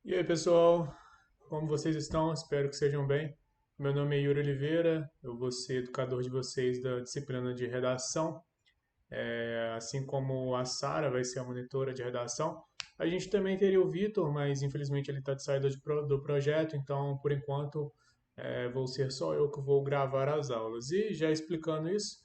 E aí, pessoal, como vocês estão? Espero que sejam bem. Meu nome é Yuri Oliveira, eu vou ser educador de vocês da disciplina de redação, assim como a Sara vai ser a monitora de redação. A gente também teria o Vitor, mas infelizmente ele está de saída do projeto, então por enquanto vou ser só eu que vou gravar as aulas. E já explicando isso,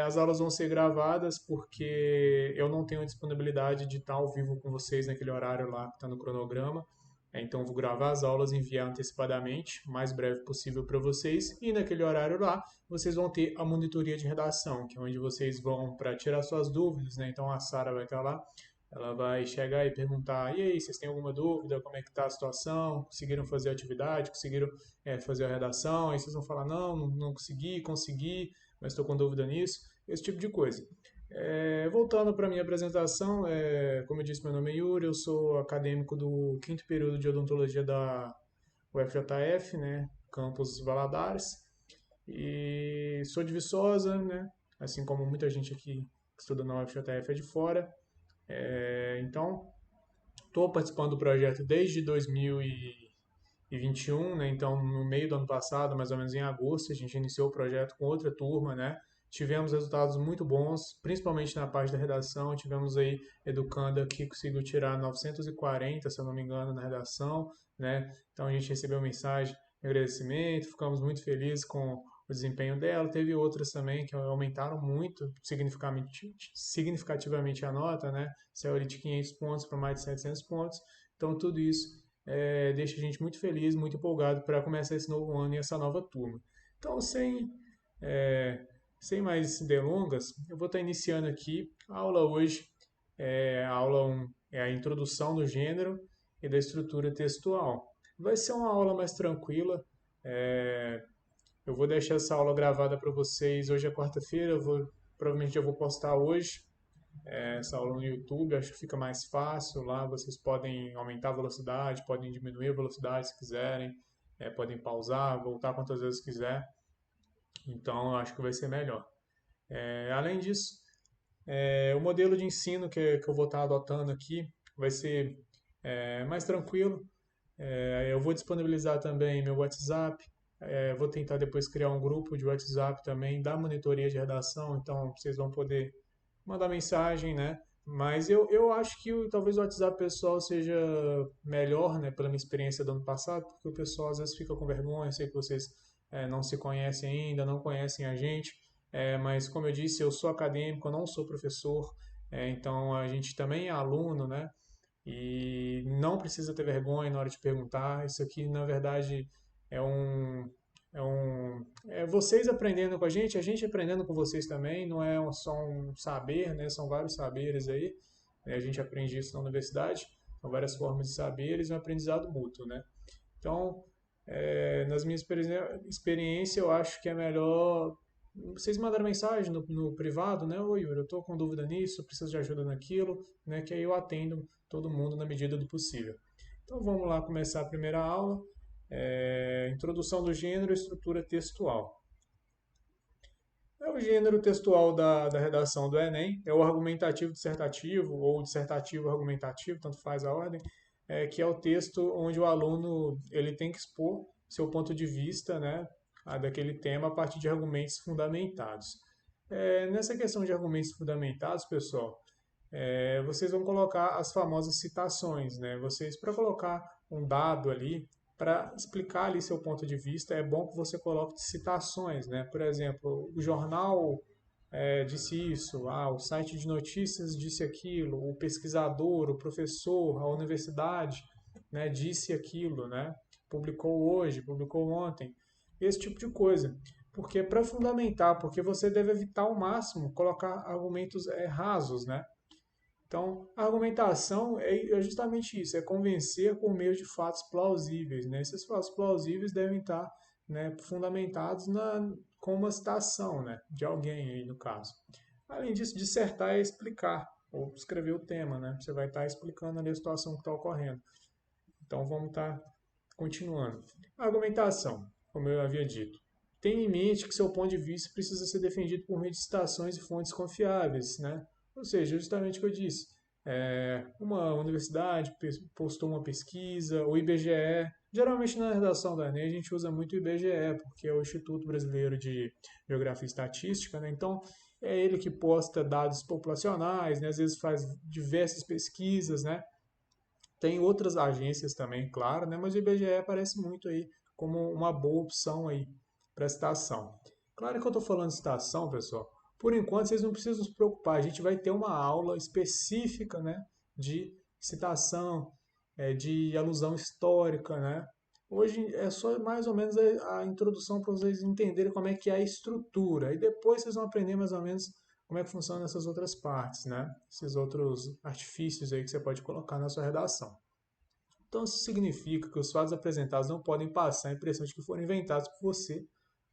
as aulas vão ser gravadas porque eu não tenho disponibilidade de estar ao vivo com vocês naquele horário lá que está no cronograma. Então, eu vou gravar as aulas e enviar antecipadamente, o mais breve possível para vocês. E naquele horário lá, vocês vão ter a monitoria de redação, que é onde vocês vão para tirar suas dúvidas, né? Então, a Sara vai estar lá. Ela vai chegar e perguntar: e aí, vocês têm alguma dúvida? Como é que está a situação? Conseguiram fazer a atividade? Conseguiram fazer a redação? Aí vocês vão falar: não consegui, consegui, mas estou com dúvida nisso. Esse tipo de coisa. Voltando para a minha apresentação, como eu disse, meu nome é Yuri, eu sou acadêmico do quinto período de odontologia da UFJF, né, campus Valadares, e sou de Viçosa, né, assim como muita gente aqui que estuda na UFJF é de fora. Então, estou participando do projeto desde 2021, né? Então, no meio do ano passado, mais ou menos em agosto, a gente iniciou o projeto com outra turma, né? Tivemos resultados muito bons, principalmente na parte da redação. Tivemos aí educanda que conseguiu tirar 940, se eu não me engano, na redação, né? Então a gente recebeu mensagem de agradecimento, ficamos muito felizes com o desempenho dela. Teve outras também que aumentaram muito significativamente a nota, né? Saiu ali de 500 pontos para mais de 700 pontos. Então tudo isso deixa a gente muito feliz, muito empolgado para começar esse novo ano e essa nova turma. Então, é, sem mais delongas, eu vou estar iniciando aqui a aula hoje. A aula 1 é a introdução do gênero e da estrutura textual. Vai ser uma aula mais tranquila. é, eu vou deixar essa aula gravada para vocês. Hoje é quarta-feira, provavelmente eu vou postar hoje essa aula no YouTube, acho que fica mais fácil. Lá vocês podem aumentar a velocidade, podem diminuir a velocidade se quiserem, podem pausar, voltar quantas vezes quiser. Então, eu acho que vai ser melhor. Além disso, o modelo de ensino que eu vou estar adotando aqui vai ser mais tranquilo. Eu vou disponibilizar também meu WhatsApp. Vou tentar depois criar um grupo de WhatsApp também da monitoria de redação, então vocês vão poder mandar mensagem, né? Mas eu acho que talvez o WhatsApp pessoal seja melhor, né, pela minha experiência do ano passado, porque o pessoal às vezes fica com vergonha, eu sei que vocês não se conhecem ainda, não conhecem a gente, mas como eu disse, eu sou acadêmico, eu não sou professor, então a gente também é aluno, né? E não precisa ter vergonha na hora de perguntar. Isso aqui, na verdade, é um, é vocês aprendendo com a gente aprendendo com vocês também. Não é só um saber, né? São vários saberes aí. A gente aprende isso na universidade. São várias formas de saberes e um aprendizado mútuo, né? Então, nas minhas experiências, eu acho que é melhor vocês mandarem mensagem no privado, né? Oi, Yuri, eu estou com dúvida nisso, preciso de ajuda naquilo, né? Que aí eu atendo todo mundo na medida do possível. Então vamos lá começar a primeira aula. Introdução do gênero e estrutura textual. O gênero textual da redação do Enem, é o argumentativo dissertativo ou dissertativo argumentativo, tanto faz a ordem, que é o texto onde o aluno ele tem que expor seu ponto de vista, né, daquele tema a partir de argumentos fundamentados. Nessa questão de argumentos fundamentados, pessoal, vocês vão colocar as famosas citações, né? Vocês, para colocar um dado ali, para explicar ali seu ponto de vista, é bom que você coloque citações, né? Por exemplo, o jornal disse isso, o site de notícias disse aquilo, o pesquisador, o professor, a universidade, né, disse aquilo, né? Publicou hoje, publicou ontem, esse tipo de coisa. Porque para fundamentar, porque você deve evitar ao máximo colocar argumentos rasos, né? Então, a argumentação é justamente isso, é convencer por meio de fatos plausíveis. Né? Esses fatos plausíveis devem estar, né, fundamentados com uma citação, né, de alguém aí no caso. Além disso, dissertar é explicar, ou escrever o tema. Né? Você vai estar explicando ali a situação que está ocorrendo. Então, vamos estar continuando. A argumentação, como eu havia dito. Tenha em mente que seu ponto de vista precisa ser defendido por meio de citações e fontes confiáveis, né? Ou seja, justamente o que eu disse. Uma universidade postou uma pesquisa, o IBGE. Geralmente na redação da Enem a gente usa muito o IBGE, porque é o Instituto Brasileiro de Geografia e Estatística, né? Então é ele que posta dados populacionais, né? Às vezes faz diversas pesquisas, né? Tem outras agências também, claro, né? Mas o IBGE aparece muito aí como uma boa opção aí para citação. Claro que eu estou falando de citação, pessoal. Por enquanto, vocês não precisam se preocupar. A gente vai ter uma aula específica, né, de citação, de alusão histórica, né? Hoje é só mais ou menos a introdução para vocês entenderem como é que é a estrutura. E depois vocês vão aprender mais ou menos como é que funcionam essas outras partes, né? Esses outros artifícios aí que você pode colocar na sua redação. Então, isso significa que os fatos apresentados não podem passar a impressão de que foram inventados por você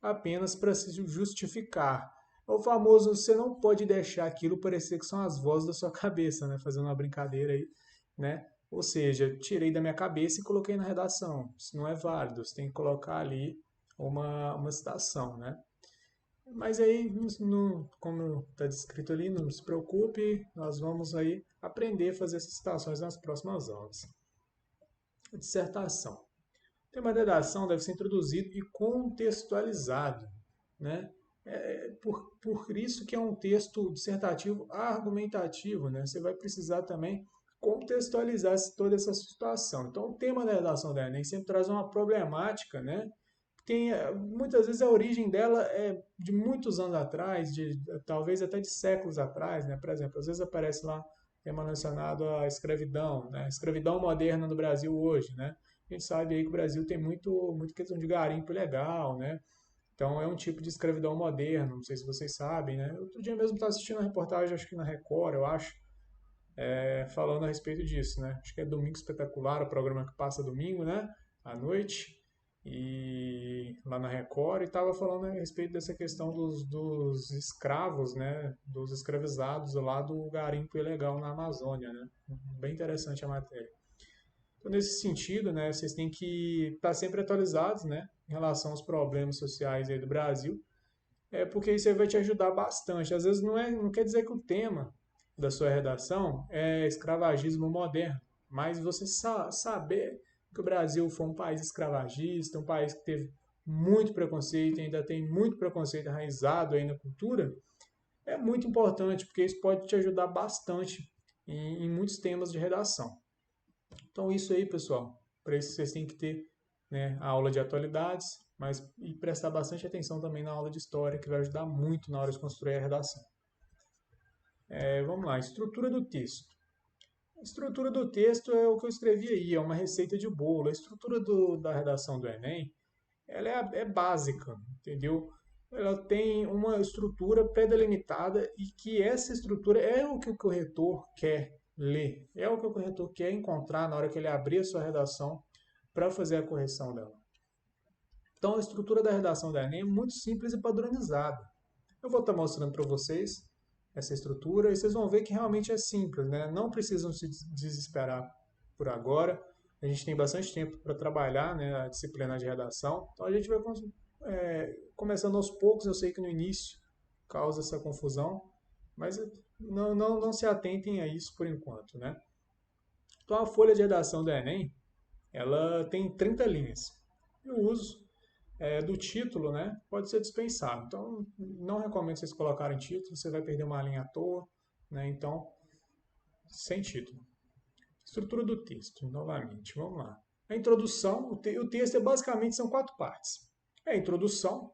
apenas para se justificar. É o famoso, você não pode deixar aquilo parecer que são as vozes da sua cabeça, né? Fazendo uma brincadeira aí, né? Ou seja, tirei da minha cabeça e coloquei na redação. Isso não é válido, você tem que colocar ali uma citação, né? Mas aí, como está descrito ali, não se preocupe, nós vamos aí aprender a fazer essas citações nas próximas aulas. Dissertação. O tema da redação deve ser introduzido e contextualizado, né? Por isso que é um texto dissertativo argumentativo, né? Você vai precisar também contextualizar toda essa situação. Então, o tema da redação da Enem sempre traz uma problemática, né? Muitas vezes a origem dela é de muitos anos atrás, talvez até de séculos atrás, né? Por exemplo, às vezes aparece lá tema relacionado à escravidão, né? Escravidão moderna no Brasil hoje, né? A gente sabe aí que o Brasil tem muito questão de garimpo ilegal, né? Então é um tipo de escravidão moderna, não sei se vocês sabem, né? Outro dia mesmo estava assistindo uma reportagem, acho que na Record, eu acho, falando a respeito disso, né? Acho que é Domingo Espetacular, o programa que passa domingo, né? À noite, e lá na Record, e estava falando a respeito dessa questão dos escravos, né? Dos escravizados lá do garimpo ilegal na Amazônia, né? Bem interessante a matéria. Então, nesse sentido, né, vocês têm que estar sempre atualizados, né, em relação aos problemas sociais aí do Brasil, porque isso aí vai te ajudar bastante. Às vezes não quer dizer que o tema da sua redação é escravagismo moderno, mas você saber que o Brasil foi um país escravagista, um país que teve muito preconceito, ainda tem muito preconceito enraizado aí na cultura, é muito importante, porque isso pode te ajudar bastante em muitos temas de redação. Então, isso aí, pessoal, para isso vocês têm que ter, né, a aula de atualidades, mas e prestar bastante atenção também na aula de história, que vai ajudar muito na hora de construir a redação. Vamos lá, estrutura do texto. A estrutura do texto é o que eu escrevi aí, é uma receita de bolo. A estrutura da redação do Enem, ela é básica, entendeu? Ela tem uma estrutura pré-delimitada e que essa estrutura é o que o corretor quer ler, é o que o corretor quer encontrar na hora que ele abrir a sua redação para fazer a correção dela. Então, a estrutura da redação da Enem é muito simples e padronizada. Eu vou estar mostrando para vocês essa estrutura e vocês vão ver que realmente é simples, né? Não precisam se desesperar por agora. A gente tem bastante tempo para trabalhar, né, a disciplina de redação. Então a gente vai começando aos poucos. Eu sei que no início causa essa confusão, mas não se atentem a isso por enquanto, né? Então a folha de redação do Enem, ela tem 30 linhas. E o uso do título, né, pode ser dispensado. Então, não recomendo vocês colocarem título, você vai perder uma linha à toa, né? Então, sem título. Estrutura do texto, novamente, vamos lá. A introdução, o texto basicamente são 4 partes. É a introdução,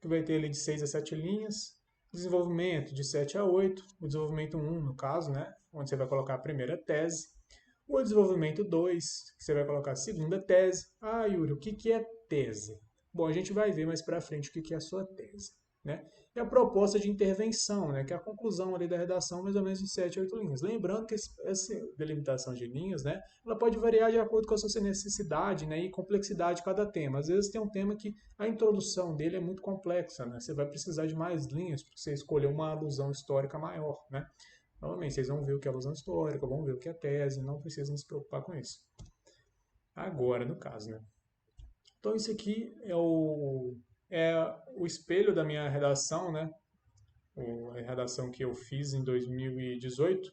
que vai ter ali de 6 a 7 linhas, desenvolvimento de 7 a 8, o desenvolvimento 1, no caso, né, onde você vai colocar a primeira tese, o desenvolvimento 2, que você vai colocar a segunda tese. Ah, Yuri, o que é tese? Bom, a gente vai ver mais para frente o que é a sua tese, né? E a proposta de intervenção, né, que é a conclusão ali da redação, mais ou menos de 7 a 8 linhas. Lembrando que essa delimitação de linhas, né, ela pode variar de acordo com a sua necessidade, né, e complexidade de cada tema. Às vezes tem um tema que a introdução dele é muito complexa, né? Você vai precisar de mais linhas para você escolher uma alusão histórica maior, né? Novamente, vocês vão ver o que é alusão histórica, vão ver o que é tese, não precisam se preocupar com isso. Agora, no caso, né? Então, isso aqui é o espelho da minha redação, né? A redação que eu fiz em 2018,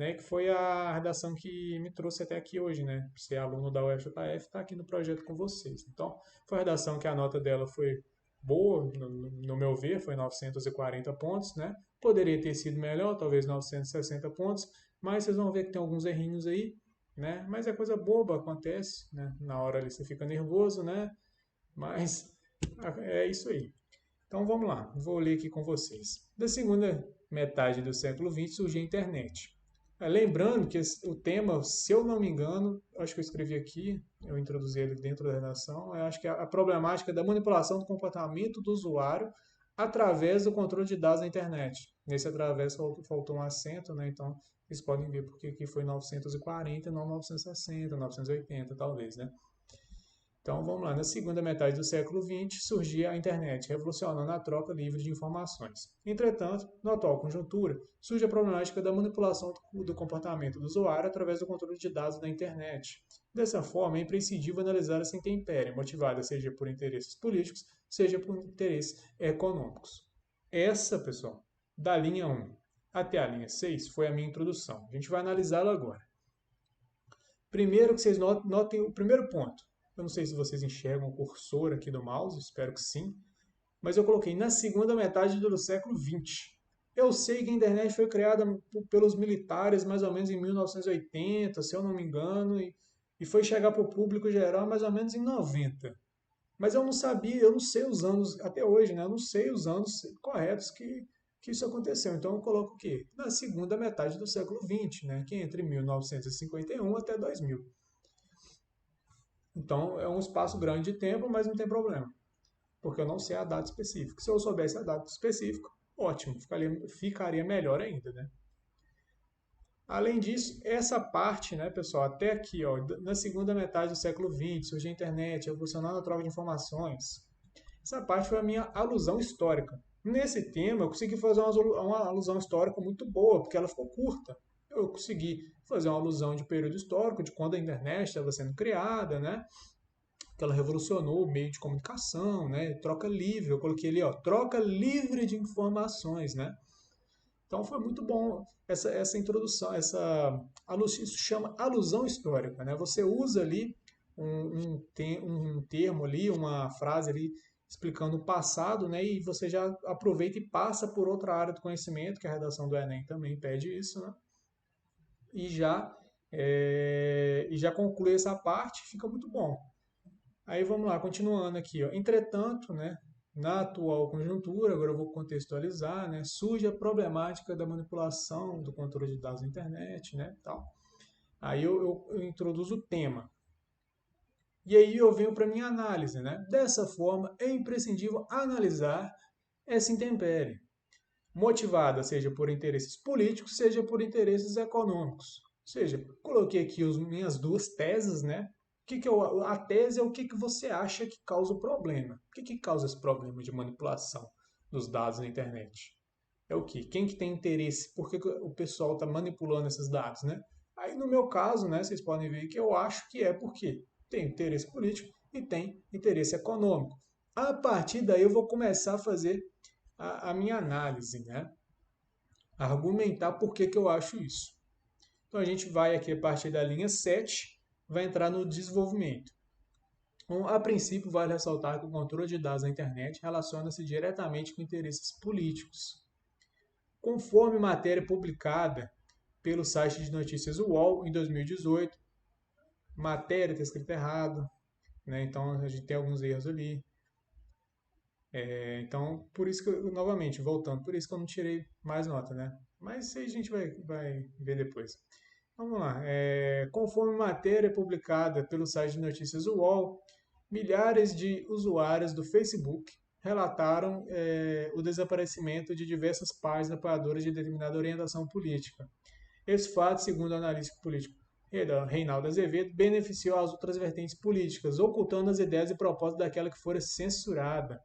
né, que foi a redação que me trouxe até aqui hoje, né? Ser aluno da UFJF, está aqui no projeto com vocês. Então, foi a redação que a nota dela foi boa, no meu ver, foi 940 pontos, né? Poderia ter sido melhor, talvez 960 pontos, mas vocês vão ver que tem alguns errinhos aí, né? Mas é coisa boba, acontece, né? Na hora ali você fica nervoso, né? Mas é isso aí. Então vamos lá, vou ler aqui com vocês. Da segunda metade do século XX surgiu a internet. Lembrando que o tema, se eu não me engano, acho que eu escrevi aqui, eu introduzi ele dentro da redação, eu acho que é a problemática da manipulação do comportamento do usuário através do controle de dados na internet. Nesse através faltou um acento, né? Então vocês podem ver porque aqui foi 940 e não 960, 980 talvez, né? Então vamos lá, na segunda metade do século XX surgia a internet, revolucionando a troca livre de informações. Entretanto, na atual conjuntura, surge a problemática da manipulação do comportamento do usuário através do controle de dados da internet. Dessa forma, é imprescindível analisar essa intempérie, motivada seja por interesses políticos, seja por interesses econômicos. Essa, pessoal, da linha 1 até a linha 6 foi a minha introdução. A gente vai analisá-la agora. Primeiro que vocês notem o primeiro ponto. Eu não sei se vocês enxergam o cursor aqui do mouse, espero que sim. Mas eu coloquei na segunda metade do século XX. Eu sei que a internet foi criada pelos militares mais ou menos em 1980, se eu não me engano, e foi chegar para o público geral mais ou menos em 90. Mas eu não sabia, eu não sei os anos, até hoje, né? Eu não sei os anos corretos que isso aconteceu. Então eu coloco o quê? Na segunda metade do século XX, né? Que é entre 1951 até 2000. Então é um espaço grande de tempo, mas não tem problema, porque eu não sei a data específica. Se eu soubesse a data específica, ótimo, ficaria melhor ainda, né? Além disso, essa parte, né, pessoal, até aqui, ó, na segunda metade do século XX, surgiu a internet, revolucionando a troca de informações. Essa parte foi a minha alusão histórica. Nesse tema, eu consegui fazer uma alusão histórica muito boa, porque ela ficou curta. Eu consegui fazer uma alusão de período histórico, de quando a internet estava sendo criada, né? Que ela revolucionou o meio de comunicação, né? Troca livre, eu coloquei ali, ó, troca livre de informações, né? Então foi muito bom essa introdução, isso chama alusão histórica, né? Você usa ali um termo ali, uma frase ali explicando o passado, né? E você já aproveita e passa por outra área do conhecimento, que a redação do Enem também pede isso, né? E já conclui essa parte, fica muito bom. Aí vamos lá, continuando aqui. Ó. Entretanto, né, na atual conjuntura, agora eu vou contextualizar, né, surge a problemática da manipulação do controle de dados na internet, né, tal. Aí eu introduzo o tema. E aí eu venho para a minha análise. Né? Dessa forma, é imprescindível analisar essa intempérie, motivada seja por interesses políticos, seja por interesses econômicos. Ou seja, coloquei aqui as minhas duas teses, né? A tese é o que você acha que causa o problema. O que causa esse problema de manipulação dos dados na internet? É o que? Quem que tem interesse? Por que o pessoal está manipulando esses dados, né? Aí no meu caso, né, vocês podem ver que eu acho que é porque tem interesse político e tem interesse econômico. A partir daí eu vou começar a fazer a minha análise, né? Argumentar por que eu acho isso. Então a gente vai aqui a partir da linha 7, vai entrar no desenvolvimento. Então, a princípio, vale ressaltar que o controle de dados na internet relaciona-se diretamente com interesses políticos. Conforme matéria publicada pelo site de notícias UOL em 2018, matéria está escrita errado, né? Então a gente tem alguns erros ali. Então, por isso que novamente, voltando, por isso que eu não tirei mais nota, né? Mas isso aí a gente vai ver depois. Vamos lá. Conforme matéria publicada pelo site de notícias UOL, milhares de usuários do Facebook relataram o desaparecimento de diversas páginas apoiadoras de determinada orientação política. Esse fato, segundo o analista político Reinaldo Azevedo, beneficiou as outras vertentes políticas, ocultando as ideias e propostas daquela que fora censurada.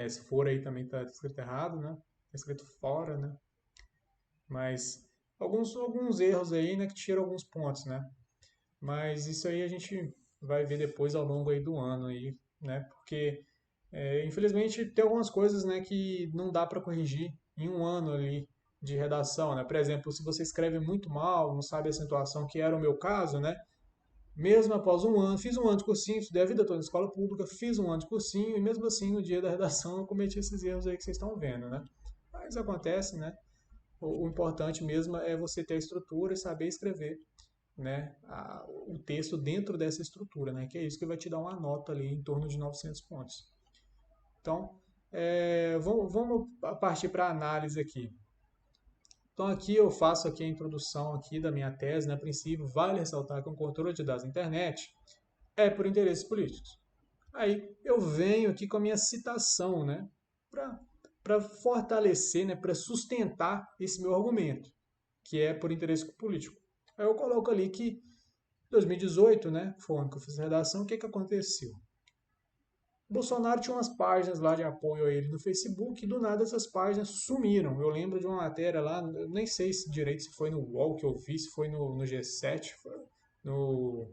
Se for aí também está escrito errado, né? Está escrito fora, né? Mas alguns erros aí, né, que tiram alguns pontos, né? Mas isso aí a gente vai ver depois ao longo aí do ano aí, né? Porque infelizmente tem algumas coisas, né, que não dá para corrigir em um ano ali, de redação, né? Por exemplo, se você escreve muito mal, não sabe a acentuação, que era o meu caso, né? Mesmo após um ano, fiz um ano de cursinho, estudei a vida toda na escola pública, fiz um ano de cursinho, e mesmo assim, no dia da redação, eu cometi esses erros aí que vocês estão vendo, né? Mas acontece, né? O importante mesmo é você ter a estrutura e saber escrever, né, o texto dentro dessa estrutura, né, que é isso que vai te dar uma nota ali em torno de 900 pontos. Então, vamos partir para a análise aqui. Então aqui eu faço aqui a introdução aqui da minha tese, né, a princípio, vale ressaltar que o controle de dados na internet é por interesses políticos. Aí eu venho aqui com a minha citação, né, para fortalecer, né, para sustentar esse meu argumento, que é por interesse político. Aí eu coloco ali que 2018, né, foi o ano que eu fiz a redação, o que aconteceu? Bolsonaro tinha umas páginas lá de apoio a ele no Facebook e do nada essas páginas sumiram. Eu lembro de uma matéria lá, eu nem sei se direito se foi no UOL que eu vi, se foi no G7, no,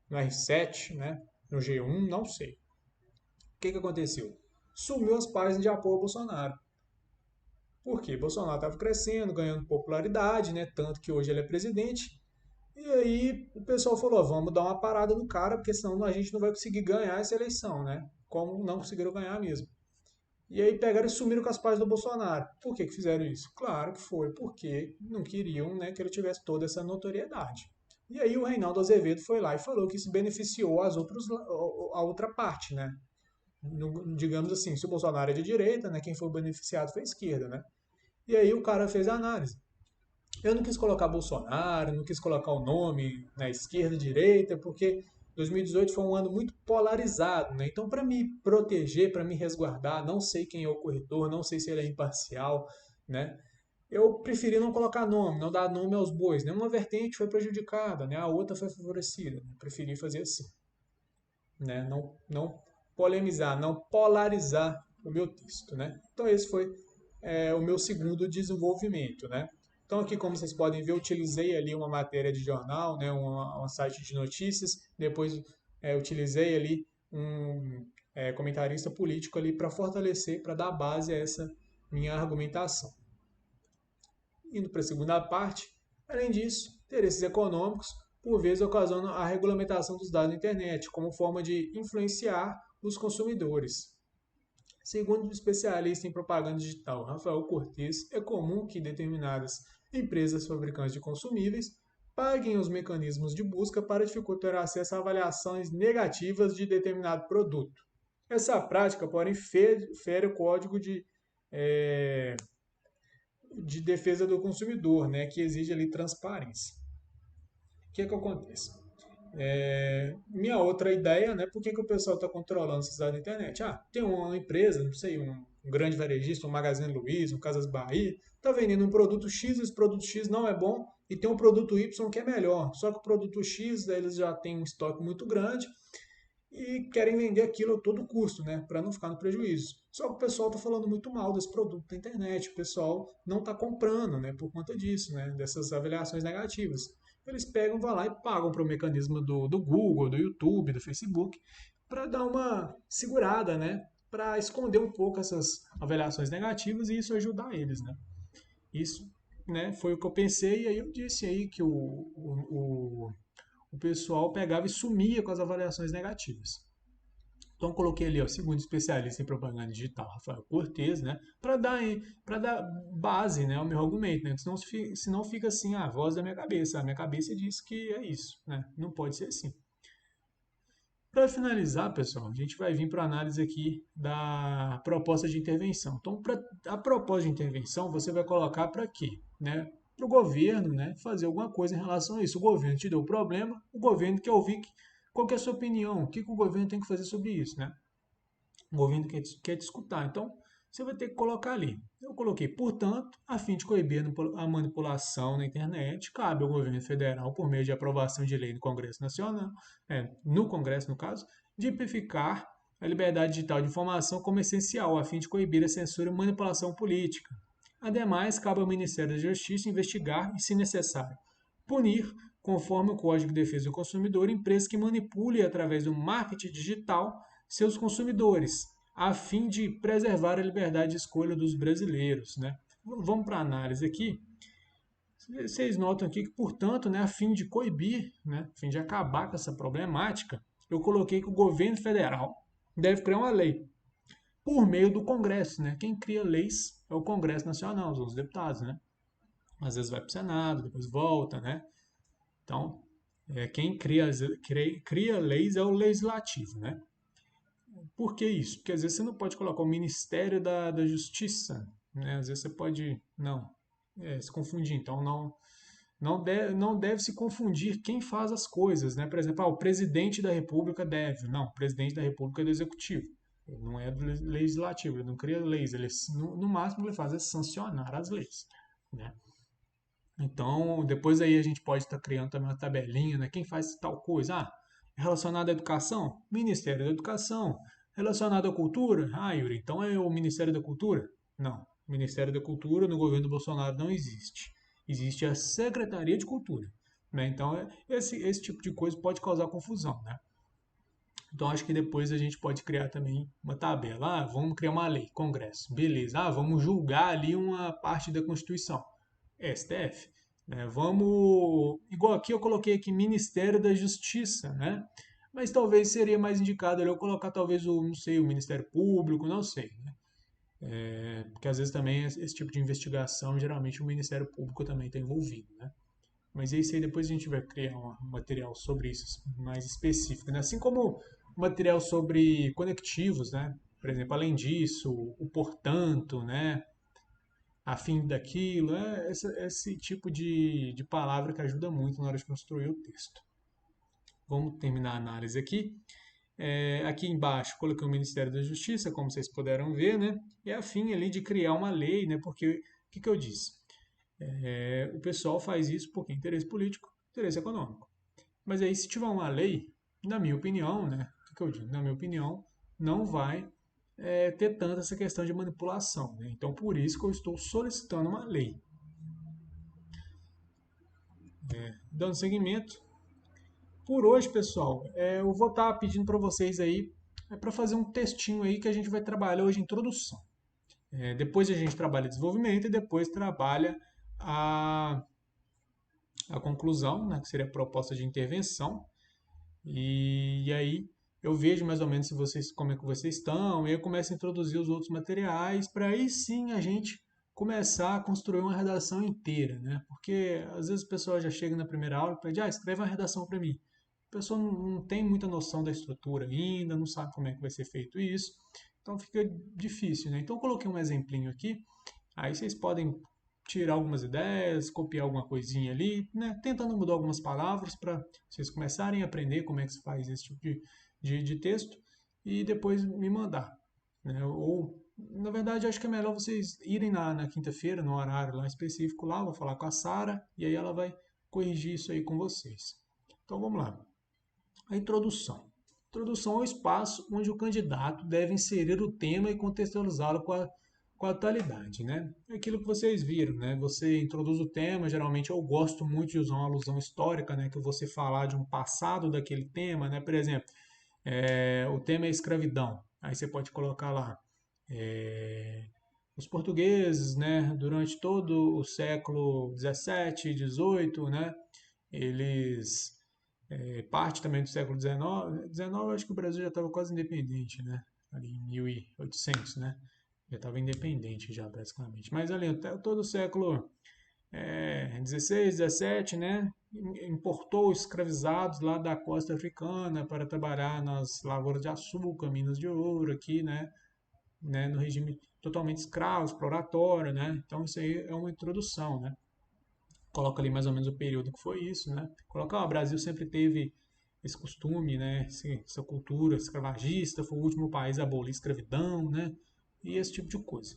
no R7, né, no G1, não sei. O que aconteceu? Sumiu as páginas de apoio ao Bolsonaro. Por quê? Bolsonaro estava crescendo, ganhando popularidade, né, tanto que hoje ele é presidente. E aí o pessoal falou, vamos dar uma parada no cara, porque senão a gente não vai conseguir ganhar essa eleição, né? Como não conseguiram ganhar mesmo. E aí pegaram e sumiram com as páginas do Bolsonaro. Por que fizeram isso? Claro que foi porque não queriam, né, que ele tivesse toda essa notoriedade. E aí o Reinaldo Azevedo foi lá e falou que isso beneficiou a outra parte, né? Digamos assim, se o Bolsonaro é de direita, né, quem foi beneficiado foi a esquerda, né? E aí o cara fez a análise. Eu não quis colocar Bolsonaro, não quis colocar o nome na esquerda e direita, porque 2018 foi um ano muito polarizado, né? Então, para me proteger, para me resguardar, não sei quem é o corretor, não sei se ele é imparcial, né? Eu preferi não colocar nome, não dar nome aos bois. Nenhuma vertente foi prejudicada, né? A outra foi favorecida. Preferi fazer assim, né? Não polemizar, não polarizar o meu texto, né? Então, esse foi o meu segundo desenvolvimento, né? Então aqui, como vocês podem ver, eu utilizei ali uma matéria de jornal, né, um site de notícias, depois utilizei ali um comentarista político ali para fortalecer, para dar base a essa minha argumentação. Indo para a segunda parte, além disso, interesses econômicos, por vezes ocasionam a regulamentação dos dados na internet, como forma de influenciar os consumidores. Segundo o especialista em propaganda digital Rafael Cortes, é comum que determinadas empresas fabricantes de consumíveis paguem os mecanismos de busca para dificultar o acesso a avaliações negativas de determinado produto. Essa prática, porém, fere o Código de Defesa do Consumidor, né, que exige ali transparência. O que acontece? Minha outra ideia, né? Por que o pessoal está controlando esses dados na internet? Ah, tem uma empresa, não sei, um grande varejista, um Magazine Luiza, um Casas Bahia, está vendendo um produto X, esse produto X não é bom, e tem um produto Y que é melhor. Só que o produto X, eles já têm um estoque muito grande e querem vender aquilo a todo custo, né? Para não ficar no prejuízo. Só que o pessoal está falando muito mal desse produto na internet, o pessoal não está comprando, né? Por conta disso, né? Dessas avaliações negativas. Eles pegam, vão lá e pagam para o mecanismo do Google, do YouTube, do Facebook, para dar uma segurada, né? Para esconder um pouco essas avaliações negativas e isso ajudar eles, né? Isso, né, foi o que eu pensei e aí eu disse aí que o pessoal pegava e sumia com as avaliações negativas. Então coloquei ali, ó, segundo especialista em propaganda digital, Rafael Cortes, né, para dar base, né, ao meu argumento, né, senão fica assim, a voz da minha cabeça. A minha cabeça diz que é isso, né, não pode ser assim. Para finalizar, pessoal, a gente vai vir para a análise aqui da proposta de intervenção. Então, para a proposta de intervenção, você vai colocar para quê? Né? Para o governo, né, fazer alguma coisa em relação a isso. O governo te deu o problema, o governo quer ouvir qual que é a sua opinião, o que o governo tem que fazer sobre isso, né? O governo quer te escutar. Então, você vai ter que colocar ali. Eu coloquei, portanto, a fim de coibir a manipulação na internet, cabe ao governo federal, por meio de aprovação de lei no Congresso Nacional, no Congresso, no caso, de tipificar a liberdade digital de informação como essencial, a fim de coibir a censura e manipulação política. Ademais, cabe ao Ministério da Justiça investigar e, se necessário, punir, conforme o Código de Defesa do Consumidor, empresas que manipulem através do marketing digital seus consumidores, a fim de preservar a liberdade de escolha dos brasileiros, né? vamos para a análise aqui. Vocês notam aqui que, portanto, né, a fim de coibir, né, a fim de acabar com essa problemática, eu coloquei que o governo federal deve criar uma lei por meio do Congresso, né? Quem cria leis é o Congresso Nacional, os deputados, né? Às vezes vai para o Senado, depois volta, né? Então, quem cria leis é o Legislativo, né? Por que isso? Porque às vezes você não pode colocar o Ministério da Justiça, né? Às vezes você pode, não, se confundir. Então, não deve se confundir quem faz as coisas, né? Por exemplo, o presidente da República deve. Não, o presidente da República é do Executivo. Ele não é do Legislativo, ele não cria leis. Ele, no máximo, ele faz é sancionar as leis, né? Então, depois aí a gente pode estar criando também uma tabelinha, né? Quem faz tal coisa? Relacionado à educação? Ministério da Educação. Relacionado à cultura? Yuri, então é o Ministério da Cultura? Não. O Ministério da Cultura no governo do Bolsonaro não existe. Existe a Secretaria de Cultura, né? Então, esse tipo de coisa pode causar confusão, né? Então, acho que depois a gente pode criar também uma tabela. Vamos criar uma lei, Congresso. Beleza. Vamos julgar ali uma parte da Constituição. STF. Né? Vamos. Igual aqui eu coloquei aqui Ministério da Justiça, né? Mas talvez seria mais indicado eu colocar talvez não sei, o Ministério Público, não sei, né? Porque às vezes também esse tipo de investigação, geralmente o Ministério Público também está envolvido, né? Mas isso aí depois a gente vai criar um material sobre isso mais específico, né? Assim como material sobre conectivos, né? Por exemplo, além disso, o portanto, né? A fim daquilo, esse tipo de palavra que ajuda muito na hora de construir o texto. Vamos terminar a análise aqui. Aqui embaixo coloquei o Ministério da Justiça, como vocês puderam ver, né? E a fim ali de criar uma lei, né? Porque o que eu disse? O pessoal faz isso porque interesse político, interesse econômico. Mas aí se tiver uma lei, na minha opinião, né? O que eu digo? Na minha opinião, não vai ter tanta essa questão de manipulação, né? Então por isso que eu estou solicitando uma lei. Dando seguimento. Por hoje, pessoal, eu vou estar pedindo para vocês aí para fazer um textinho aí que a gente vai trabalhar hoje em introdução. Depois a gente trabalha desenvolvimento e depois trabalha a, a conclusão, né, que seria a proposta de intervenção. E aí eu vejo mais ou menos se vocês, como é que vocês estão, e eu começo a introduzir os outros materiais para aí sim a gente começar a construir uma redação inteira, né? Porque às vezes o pessoal já chega na primeira aula e pede, escreve uma redação para mim. A pessoa não tem muita noção da estrutura ainda, não sabe como é que vai ser feito isso, então fica difícil, né? Então eu coloquei um exemplinho aqui, aí vocês podem tirar algumas ideias, copiar alguma coisinha ali, né? Tentando mudar algumas palavras para vocês começarem a aprender como é que se faz esse tipo de texto e depois me mandar, né? Ou, na verdade, acho que é melhor vocês irem na quinta-feira, no horário lá específico lá, vou falar com a Sara e aí ela vai corrigir isso aí com vocês. Então vamos lá. A introdução. Introdução é o espaço onde o candidato deve inserir o tema e contextualizá-lo com a atualidade, né? É aquilo que vocês viram, né? Você introduz o tema, geralmente eu gosto muito de usar uma alusão histórica, né? Que você falar de um passado daquele tema, né? Por exemplo, o tema é escravidão. Aí você pode colocar lá os portugueses, né? Durante todo o século 17, 18, né? Eles parte também do século XIX. 19, acho que o Brasil já estava quase independente, né? Ali em 1800, né? Já estava independente já, basicamente. Mas ali, até todo o século 16, 17, né? Importou escravizados lá da costa africana para trabalhar nas lavouras de açúcar, minas de ouro aqui, né? No regime totalmente escravo, exploratório, né? Então isso aí é uma introdução, né? Coloca ali mais ou menos o período que foi isso, né? Coloca, o Brasil sempre teve esse costume, né? Essa cultura escravagista, foi o último país a abolir a escravidão, né? E esse tipo de coisa.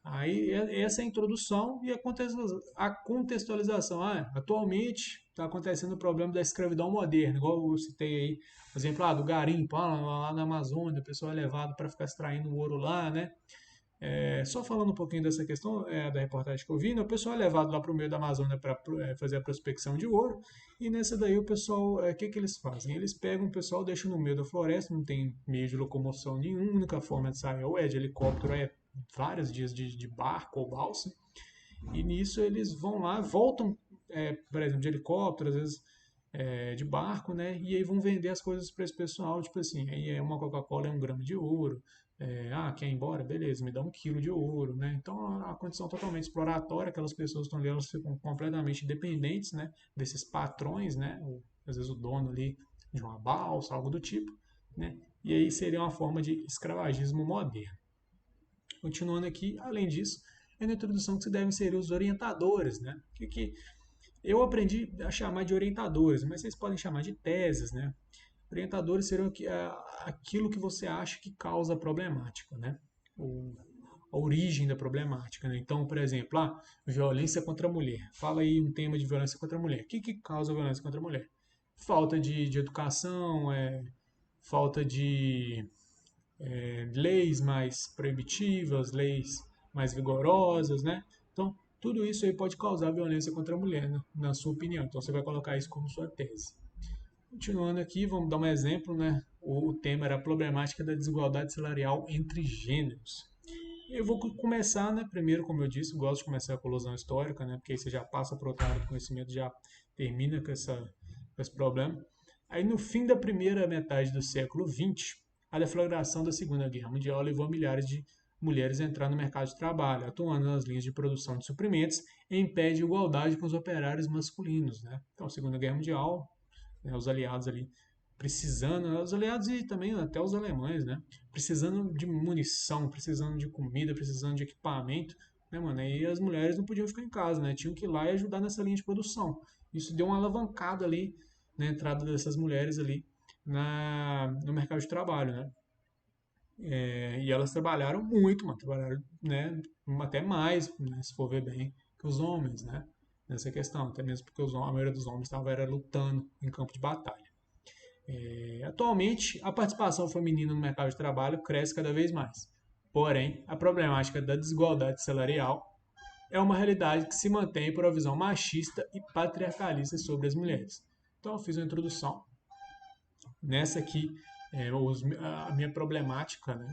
Aí essa é a introdução e a contextualização. Atualmente está acontecendo o problema da escravidão moderna, igual eu citei aí, por exemplo, do garimpo, lá na Amazônia, o pessoal é levado para ficar extraindo ouro lá, né? Só falando um pouquinho dessa questão da reportagem que eu vi, né, o pessoal é levado lá para o meio da Amazônia para fazer a prospecção de ouro, e nessa daí o pessoal, o que eles fazem? Eles pegam o pessoal, deixam no meio da floresta, não tem meio de locomoção nenhum, a única forma de sair ou é de helicóptero, é vários dias de barco ou balsa, E nisso eles vão lá, voltam, por exemplo, de helicóptero, às vezes de barco, né? E aí vão vender as coisas para esse pessoal, tipo assim, aí uma Coca-Cola é 1 grama de ouro, quer ir embora? Beleza, me dá 1 quilo de ouro, né? Então a condição totalmente exploratória, aquelas pessoas que estão ali, elas ficam completamente dependentes, né? Desses patrões, né? Às vezes o dono ali de uma balsa, algo do tipo, né? E aí seria uma forma de escravagismo moderno. Continuando aqui, além disso, é na introdução que se devem ser os orientadores, né? Que eu aprendi a chamar de orientadores, mas vocês podem chamar de teses, né? Orientadores serão aquilo que você acha que causa a problemática, né? A origem da problemática, né? Então, por exemplo, violência contra a mulher. Fala aí um tema de violência contra a mulher. O que causa violência contra a mulher? Falta de educação, falta de leis mais proibitivas, leis mais vigorosas, né? Então, tudo isso aí pode causar violência contra a mulher, né? Na sua opinião. Então, você vai colocar isso como sua tese. Continuando aqui, vamos dar um exemplo, né? O tema era a problemática da desigualdade salarial entre gêneros. Eu vou começar, né? Primeiro, como eu disse, gosto de começar com a colusão histórica, né? Porque aí você já passa para outra área do conhecimento, já termina com esse problema. Aí, no fim da primeira metade do século XX, a deflagração da Segunda Guerra Mundial levou milhares de mulheres a entrar no mercado de trabalho, atuando nas linhas de produção de suprimentos em pé de igualdade com os operários masculinos, né? Então, a Segunda Guerra Mundial, né, os aliados ali precisando, os aliados e também até os alemães, né? Precisando de munição, precisando de comida, precisando de equipamento, né, mano? E as mulheres não podiam ficar em casa, né? Tinham que ir lá e ajudar nessa linha de produção. Isso deu uma alavancada ali na entrada dessas mulheres ali no mercado de trabalho, né? E elas trabalharam muito, mano, trabalharam, né, até mais, né, se for ver bem, que os homens, né? Nessa questão, até mesmo porque a maioria dos homens estava lutando em campo de batalha. Atualmente, a participação feminina no mercado de trabalho cresce cada vez mais. Porém, a problemática da desigualdade salarial é uma realidade que se mantém por uma visão machista e patriarcalista sobre as mulheres. Então, eu fiz uma introdução. Nessa aqui, a minha problemática, né,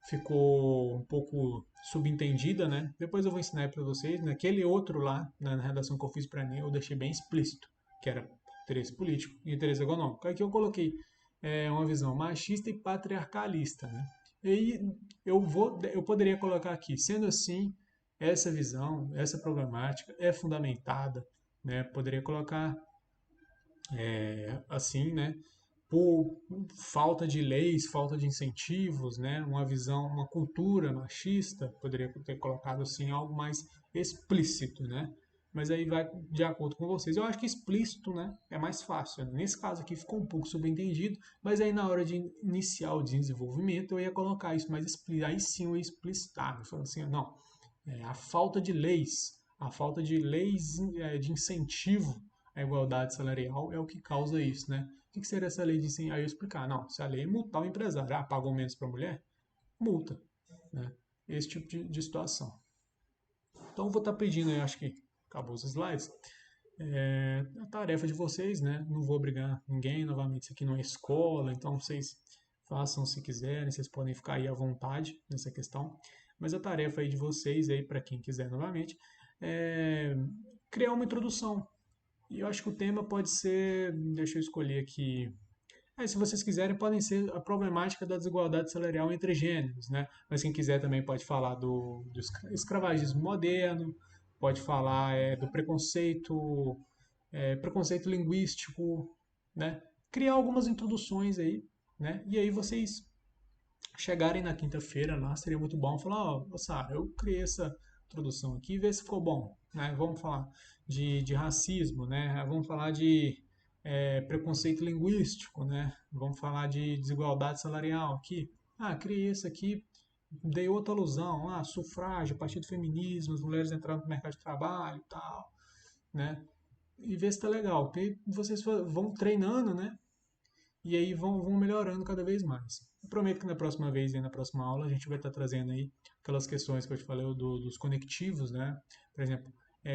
ficou um pouco subentendida, né? Depois eu vou ensinar para vocês. Naquele outro lá, na redação que eu fiz para mim, eu deixei bem explícito, que era interesse político e interesse econômico. Aqui eu coloquei uma visão machista e patriarcalista, né? E aí eu poderia colocar aqui, sendo assim, essa visão, essa problemática é fundamentada, né? Poderia colocar assim, né? Por falta de leis, falta de incentivos, né? Uma visão, uma cultura machista, poderia ter colocado assim algo mais explícito, né? Mas aí vai de acordo com vocês. Eu acho que explícito, né, é mais fácil. Né? Nesse caso aqui ficou um pouco subentendido, mas aí na hora de iniciar o desenvolvimento eu ia colocar isso mais explícito. Aí sim eu ia explicitar, né? Falando assim, não, a falta de leis, a falta de leis de incentivo à igualdade salarial é o que causa isso, né? O que seria essa lei de incentivo? Aí eu explicar, não, se a lei é multar o empresário, pagou menos para a mulher, multa, né? Esse tipo de situação. Então eu vou estar pedindo, eu acho que acabou os slides, a tarefa de vocês, né? Não vou obrigar ninguém, novamente, isso aqui não é escola, então vocês façam se quiserem, vocês podem ficar aí à vontade nessa questão. Mas a tarefa aí de vocês, aí para quem quiser novamente, é criar uma introdução. E eu acho que o tema pode ser, deixa eu escolher aqui. Se vocês quiserem, podem ser a problemática da desigualdade salarial entre gêneros, né? Mas quem quiser também pode falar do escravagismo moderno, pode falar do preconceito, preconceito linguístico, né? Criar algumas introduções aí, né? E aí vocês chegarem na quinta-feira lá, seria muito bom falar, ó, Sara, eu criei essa introdução aqui, vê se ficou bom, né? Vamos falar de racismo, né? Vamos falar de preconceito linguístico, né? Vamos falar de desigualdade salarial aqui. Criei isso aqui, dei outra alusão, sufrágio, partido feminismo, as mulheres entrando no mercado de trabalho e tal, né? E ver se tá legal. Porque vocês vão treinando, né? E aí vão melhorando cada vez mais. Eu prometo que na próxima vez, na próxima aula, a gente vai estar trazendo aí aquelas questões que eu te falei dos conectivos, né? Por exemplo,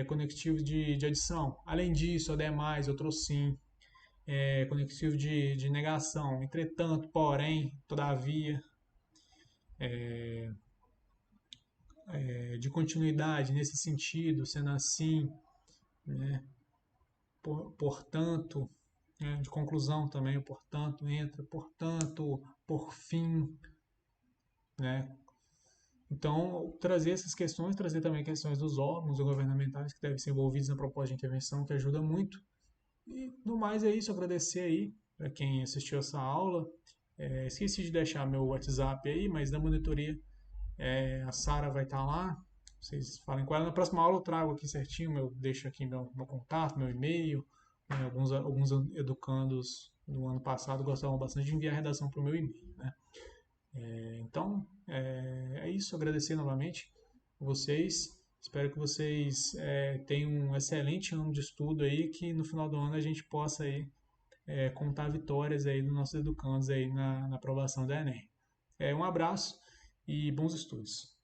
conectivos de adição. Além disso, ademais, outro sim. Conectivo de negação. Entretanto, porém, todavia. de continuidade nesse sentido, sendo assim, né? Portanto, né? De conclusão também, o portanto entra, portanto, por fim, né? Então, trazer essas questões, trazer também questões dos órgãos governamentais que devem ser envolvidos na proposta de intervenção, que ajuda muito. E, no mais, é isso. Agradecer aí para quem assistiu essa aula. Esqueci de deixar meu WhatsApp aí, mas da monitoria a Sara vai estar lá. Vocês falem com ela. Na próxima aula eu trago aqui certinho, deixo aqui meu contato, meu e-mail. Né? Alguns educandos no ano passado gostavam bastante de enviar a redação para o meu e-mail. Né? Então, é isso. Agradecer novamente vocês. Espero que vocês tenham um excelente ano de estudo aí, que no final do ano a gente possa aí, contar vitórias aí dos nossos educandos aí na aprovação da Enem. Um abraço e bons estudos.